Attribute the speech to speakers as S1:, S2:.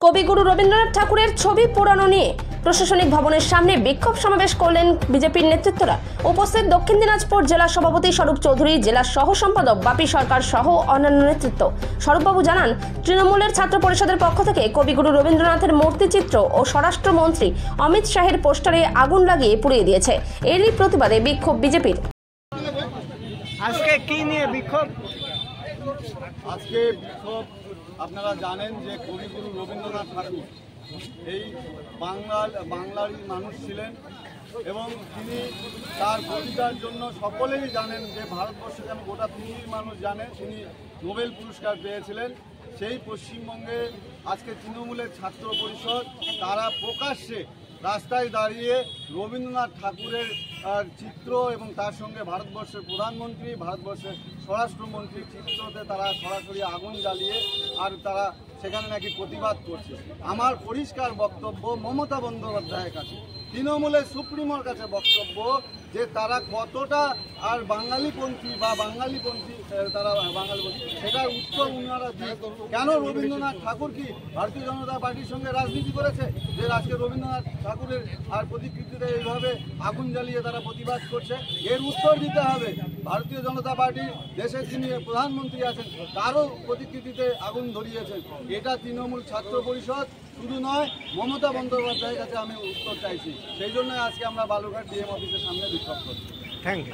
S1: কবিগুরু রবীন্দ্রনাথ ঠাকুরের ছবি পোড়ানো নিয়ে প্রশাসনিক ভবনের সামনে বিক্ষোভ সমাবেশ করলেন বিজেপির নেতৃত্বরা। উপস্থিত দক্ষিণ দিনাজপুর জেলা সভাপতি স্বরূপ চৌধুরী, জেলা সহ সম্পাদক বাপি সরকার সহ অন্যান্য নেতৃত্ব। স্বরূপবাবু জানান, তৃণমূলের ছাত্র পরিষদের পক্ষ থেকে কবিগুরু রবীন্দ্রনাথের মূর্তিচিত্র ও স্বরাষ্ট্রমন্ত্রী অমিত শাহের পোস্টারে আগুন লাগিয়ে পুড়িয়ে দিয়েছে। এরই প্রতিবাদে বিক্ষোভ বিজেপির।
S2: আজকে কি নিয়ে বিক্ষোভ?
S3: আজকে বিক্ষোভ আপনারা জানেন যে কবিগুরু রবীন্দ্রনাথ ঠাকুর এই বাংলারই মানুষ ছিলেন এবং তিনি তার কবিতার জন্য সকলেই জানেন যে ভারতবর্ষে যেন গোটা পৃথিবীর মানুষ জানে তিনি নোবেল পুরস্কার পেয়েছিলেন। সেই পশ্চিমবঙ্গে আজকে তৃণমূলের ছাত্র পরিষদ তারা প্রকাশ্যে রাস্তায় দাঁড়িয়ে রবীন্দ্রনাথ ঠাকুরের চিত্র এবং তার সঙ্গে ভারতবর্ষের প্রধানমন্ত্রী, ভারতবর্ষের স্বরাষ্ট্রমন্ত্রীর চিত্রতে তারা সরাসরি আগুন জ্বালিয়ে আর তারা সেখানে নাকি প্রতিবাদ করছে। আমার পরিষ্কার বক্তব্য মমতা বন্দ্যোপাধ্যায়ের কাছে, তৃণমূলের সুপ্রিমোর কাছে বক্তব্য যে তারা কতটা আর বাঙালিপন্থী বা বাঙালিপন্থী তারা বাঙালিপন্থী সেটার উত্তর উনারা দিয়ে কেন রবীন্দ্রনাথ ঠাকুর কি ভারতীয় জনতা পার্টির সঙ্গে রাজনীতি করেছে যে আজকে রবীন্দ্রনাথ ঠাকুরের আর প্রতিকৃতিতে এইভাবে আগুন জ্বালিয়ে তারা প্রতিবাদ করছে? এর উত্তর দিতে হবে। ভারতীয় জনতা পার্টি দেশের যিনি প্রধানমন্ত্রী আছেন তারও প্রতিকৃতিতে আগুন ধরিয়েছেন। এটা তৃণমূল ছাত্র পরিষদ শুধু নয়, মমতা বন্দ্যোপাধ্যায়ের কাছে আমি উত্তর চাইছি। সেই জন্য আজকে আমরা বালুরঘাট ডিএম অফিসের সামনে বিক্ষোভ করছি।
S2: Thank you.